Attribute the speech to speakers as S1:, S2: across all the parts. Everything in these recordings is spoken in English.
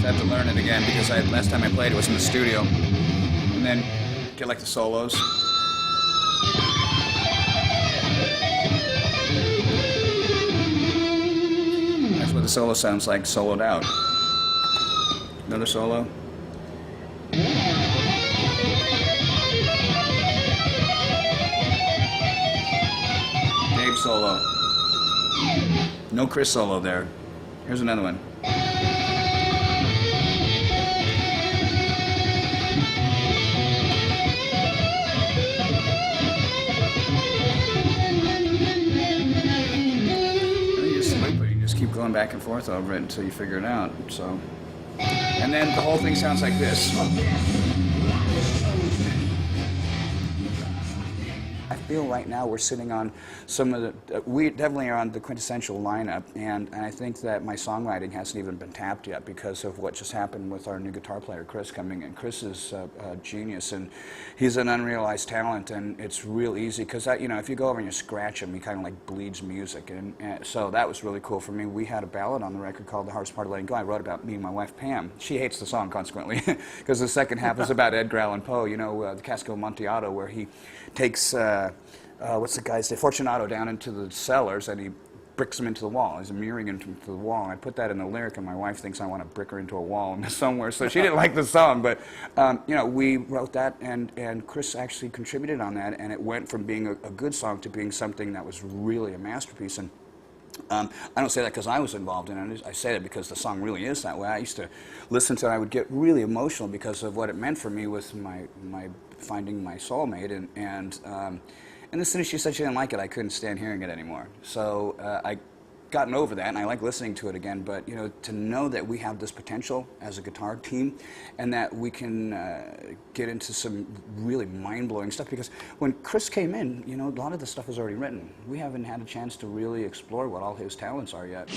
S1: I have to learn it again because last time I played it was in the studio. And then get like the solos. That's what the solo sounds like, soloed out. Another solo. Dave solo. No Chris solo there. Here's another one. You just loop it. You just keep going back and forth over it until you figure it out. So, and then the whole thing sounds like this. I feel right now we're sitting on some of the, we definitely are on the quintessential lineup, and I think that my songwriting hasn't even been tapped yet because of what just happened with our new guitar player, Chris, coming in. Chris is a genius, and he's an unrealized talent, and it's real easy because, you know, if you go over and you scratch him, he kind of like bleeds music, and so that was really cool for me. We had a ballad on the record called The Hardest Part of Letting Go. I wrote about me and my wife, Pam. She hates the song, consequently, because the second half is about Edgar Allan Poe, you know, the Casco Amontillado, where he takes, what's the guy's name, Fortunato down into the cellars, and he bricks him into the wall. He's mirroring him into the wall. And I put that in the lyric, and my wife thinks I want to brick her into a wall somewhere, so she didn't like the song. But, you know, we wrote that, and Chris actually contributed on that, and it went from being a good song to being something that was really a masterpiece. And I don't say that because I was involved in it. I say that because the song really is that way. I used to listen to it. I would get really emotional because of what it meant for me with my finding my soulmate. And as soon as she said she didn't like it, I couldn't stand hearing it anymore. So I gotten over that, and I like listening to it again. But you know, to know that we have this potential as a guitar team, and that we can get into some really mind-blowing stuff. Because when Chris came in, you know, a lot of the stuff was already written. We haven't had a chance to really explore what all his talents are yet.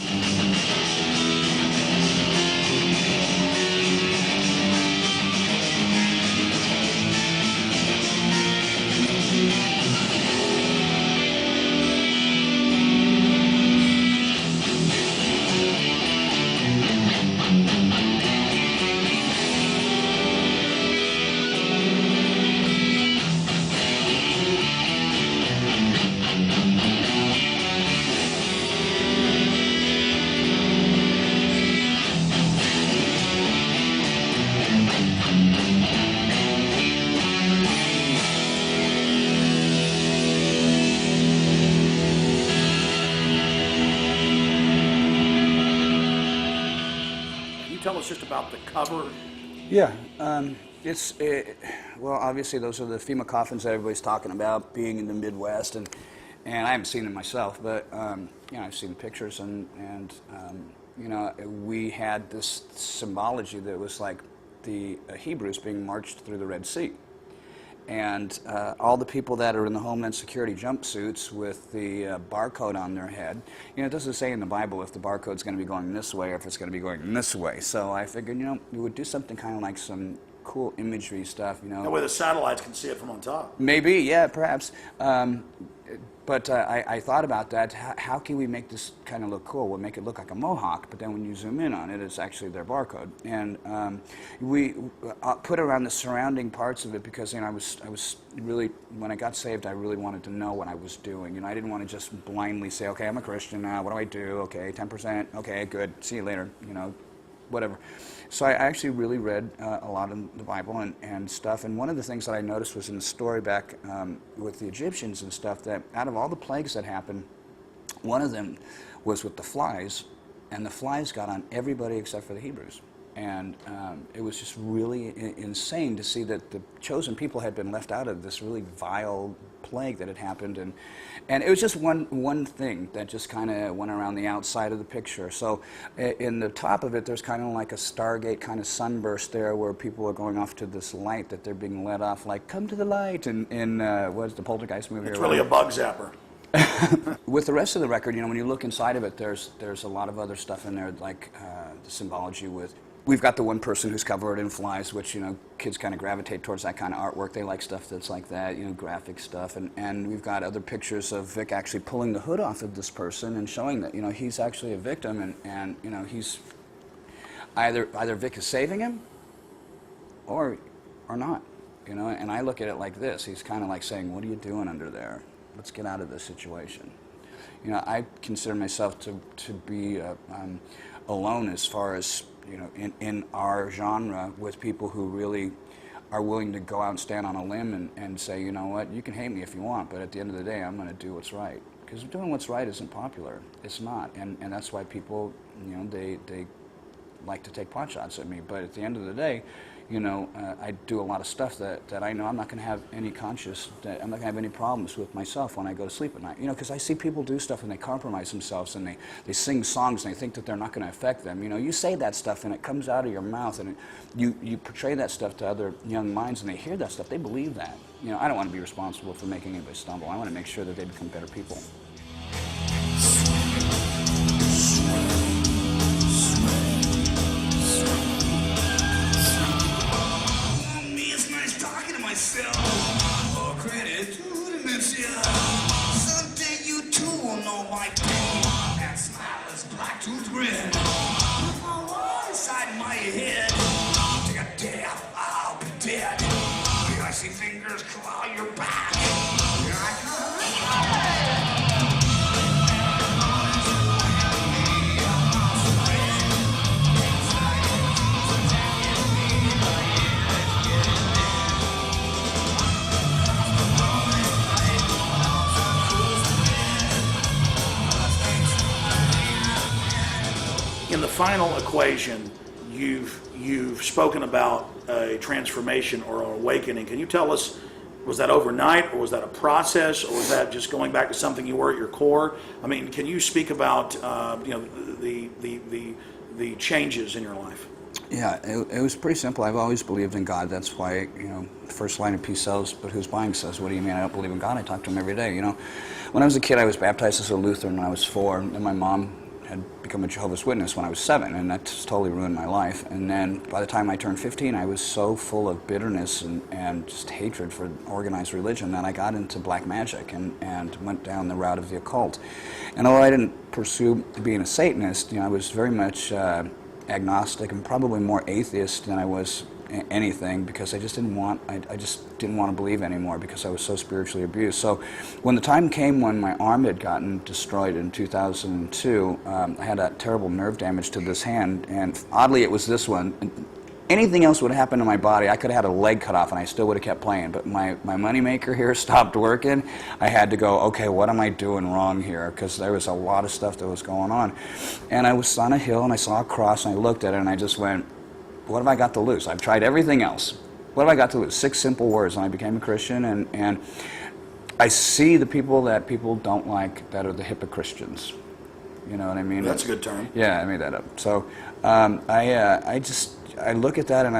S2: Tell us just about the cover.
S1: Yeah, well, obviously those are the FEMA coffins that everybody's talking about, being in the Midwest, and I haven't seen them myself, but you know, I've seen pictures, and you know, we had this symbology that was like the Hebrews being marched through the Red Sea. And all the people that are in the Homeland Security jumpsuits with the barcode on their head, you know, it doesn't say in the Bible if the barcode's going to be going this way or if it's going to be going this way. So I figured, you know, we would do something kind of like some cool imagery stuff, you know.
S2: That way the satellites can see it from on top.
S1: Maybe, yeah, perhaps. But I thought about that. How can we make this kind of look cool? We'll make it look like a mohawk, but then when you zoom in on it, it's actually their barcode. And we put around the surrounding parts of it because, you know, I was really, when I got saved, I really wanted to know what I was doing. You know, I didn't want to just blindly say, okay, I'm a Christian now. What do I do? Okay, 10%. Okay, good. See you later. You know, whatever. So I actually really read a lot of the Bible and stuff, and one of the things that I noticed was in the story back with the Egyptians and stuff, that out of all the plagues that happened, one of them was with the flies, and the flies got on everybody except for the Hebrews. And it was just really insane to see that the chosen people had been left out of this really vile plague that had happened, and it was just one thing that just kind of went around the outside of the picture. So in the top of it, there's kind of like a Stargate kind of sunburst there, where people are going off to this light that they're being led off, like come to the light. In what's the Poltergeist movie?
S2: It's really a bug zapper.
S1: With the rest of the record, you know, when you look inside of it, there's a lot of other stuff in there, like the symbology with. We've got the one person who's covered in flies, which, you know, kids kind of gravitate towards that kind of artwork. They like stuff that's like that, you know, graphic stuff. And we've got other pictures of Vic actually pulling the hood off of this person and showing that, you know, he's actually a victim, and you know, he's... either Vic is saving him, or not, you know. And I look at it like this: he's kind of like saying, "What are you doing under there? Let's get out of this situation." You know, I consider myself to be alone as far as, you know, in our genre, with people who really are willing to go out and stand on a limb and say, you know what, you can hate me if you want, but at the end of the day, I'm going to do what's right. Because doing what's right isn't popular. It's not. And that's why people, you know, they like to take pot shots at me. But at the end of the day, you know, I do a lot of stuff that I know I'm not going to have any I'm not going to have any problems with myself when I go to sleep at night. You know, because I see people do stuff and they compromise themselves and they sing songs and they think that they're not going to affect them. You know, you say that stuff and it comes out of your mouth and you portray that stuff to other young minds and they hear that stuff, they believe that. You know, I don't want to be responsible for making anybody stumble. I want to make sure that they become better people.
S3: All credit to the mission. Someday you too will know my pain. That smile is black tooth grin. With my wall inside my head. Take a death, I'll be dead. The icy fingers claw your back. Here I come.
S2: In the final equation, you've spoken about a transformation or an awakening. Can you tell us, was that overnight, or was that a process, or was that just going back to something you were at your core? I mean, can you speak about you know, the changes in your life?
S1: Yeah, it was pretty simple. I've always believed in God. That's why, you know, the first line of A.P.S says, "But who's buying?" says, "What do you mean I don't believe in God? I talk to him every day." You know, when I was a kid, I was baptized as a Lutheran when I was 4, and my mom had become a Jehovah's Witness when I was 7, and that just totally ruined my life. And then by the time I turned 15, I was so full of bitterness and just hatred for organized religion that I got into black magic and went down the route of the occult. And although I didn't pursue being a Satanist, you know, I was very much agnostic and probably more atheist than I was anything, because I just didn't want to believe anymore because I was so spiritually abused. So when the time came when my arm had gotten destroyed in 2002, I had a terrible nerve damage to this hand, and oddly it was this one. Anything else would have happened to my body. I could have had a leg cut off and I still would have kept playing, but my moneymaker here stopped working. I had to go, okay, what am I doing wrong here? Because there was a lot of stuff that was going on. And I was on a hill and I saw a cross and I looked at it and I just went, what have I got to lose? I've tried everything else. What have I got to lose? 6 simple words, and I became a Christian, and I see the people that people don't like that are the hypocristians. You know what I mean?
S2: That's a good term.
S1: Yeah, I made that up. So I look at that and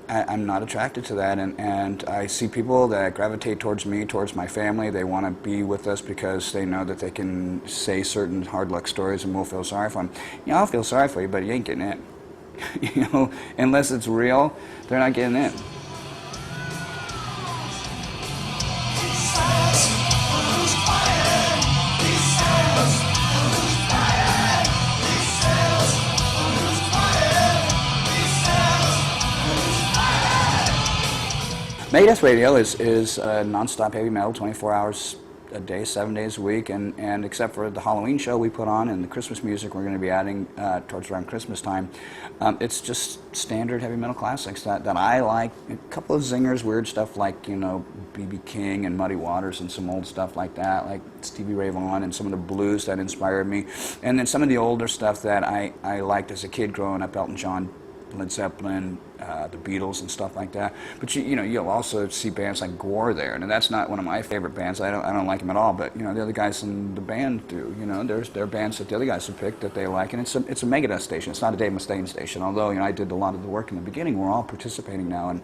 S1: I'm not attracted to that, and I see people that gravitate towards me, towards my family. They want to be with us because they know that they can say certain hard luck stories and we'll feel sorry for them. You know, I'll feel sorry for you, but you ain't getting in. You know, unless it's real, they're not getting in. Megadeth Radio is non-stop heavy metal, 24 hours a day, 7 days a week, and except for the Halloween show we put on and the Christmas music we're going to be adding towards around Christmas time, it's just standard heavy metal classics that I like. A couple of zingers, weird stuff like, you know, B.B. King and Muddy Waters and some old stuff like that, like Stevie Ray Vaughan and some of the blues that inspired me, and then some of the older stuff that I liked as a kid growing up, Elton John, Led Zeppelin, the Beatles and stuff like that. But you know, you'll also see bands like Gore there, and that's not one of my favorite bands. I don't like them at all. But you know, the other guys in the band do. You know, there are bands that the other guys have picked that they like, and it's a Megadeth station. It's not a Dave Mustaine station. Although, you know, I did a lot of the work in the beginning. We're all participating now, and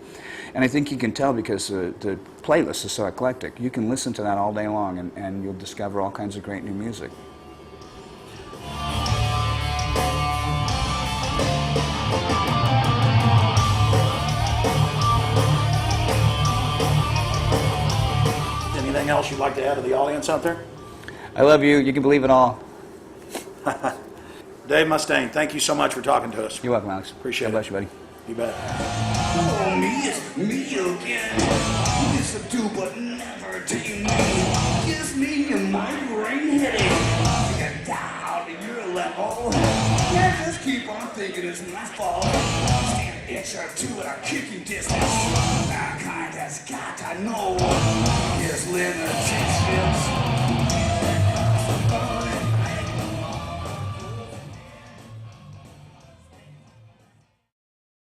S1: I think you can tell because the playlist is so eclectic. You can listen to that all day long, and you'll discover all kinds of great new music.
S2: Anything else you'd like to add to the audience out there?
S1: I love you. You can believe it all.
S2: Dave Mustaine, thank you so much for talking to us.
S1: You're welcome, Alex.
S2: Appreciate
S1: God bless
S2: it.
S1: you, buddy.
S2: You bet.
S3: Oh, me, it's me again. You subdue but never tame me. Gives me a migraine headache. Get down to your level. Can't just keep on thinking it's my fault. Stand an inch or two at a kicking distance. That kind that's got to know his limitations.